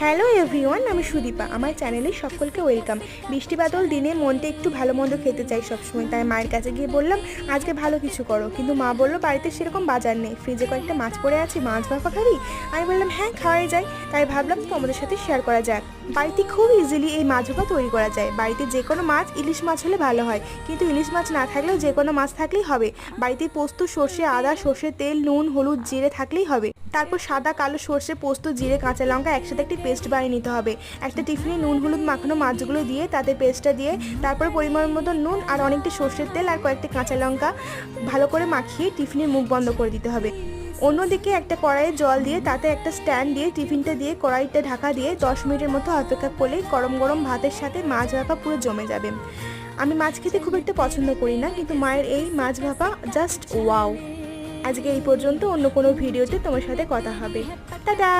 Hello everyone, আমি সুদীপা। আমার চ্যানেলে সকলকে ওয়েলকাম। বৃষ্টি বাদল দিনে মনটা একটু ভালো মন্দ খেতে চাই সবসময়, তাই মায়ের কাছে গিয়ে বললাম আজকে ভালো কিছু করো। কিন্তু মা বললো বাড়িতে সেরকম বাজার নেই, ফ্রিজে কয়েকটা মাছ পড়ে আছে, মাছ ভাপা খাবি? আমি বললাম হ্যাঁ, খাওয়াই যায়। তাই ভাবলাম তোমাদের সাথে শেয়ার করা যাক। বাড়িতে খুব ইজিলি এই মাছ ভাপা তৈরি করা যায়। বাড়িতে যে কোনো মাছ, ইলিশ মাছ হলে ভালো হয়, কিন্তু ইলিশ মাছ না থাকলেও যে কোনো মাছ থাকলেই হবে। বাড়িতে পোস্ত, সর্ষে, আদা, সর্ষের তেল, নুন, হলুদ, জিরে থাকলেই হবে। তারপর সাদা, কালো সর্ষে, পোস্ত, জিরে, কাঁচা লঙ্কা একসাথে একটি পেস্ট বানিয়ে নিতে হবে। একটা টিফিনে নুন হলুদ মাখানো মাছগুলো দিয়ে তাতে পেস্টটা দিয়ে তারপর পরিমাণ মতো নুন আর অনেকটা সর্ষের তেল আর কয়েকটা কাঁচা লঙ্কা ভালো করে মাখিয়ে টিফিনের মুখ বন্ধ করে দিতে হবে। অন্যদিকে একটা কড়াইয়ে জল দিয়ে তাতে একটা স্ট্যান্ড দিয়ে টিফিনটা দিয়ে কড়াইটা ঢাকা দিয়ে 10 মিনিটের মতো অপেক্ষা করলেই গরম গরম ভাতের সাথে মাছ ভাপা পুরো জমে যাবে। আমি মাছ খেতে খুব একটা পছন্দ করি না, কিন্তু মায়ের এই মাছ ভাপা জাস্ট ওয়াও। আজকে এই পর্যন্ত, অন্য কোনো ভিডিওতে তোমার সাথে কথা হবে। টাটা।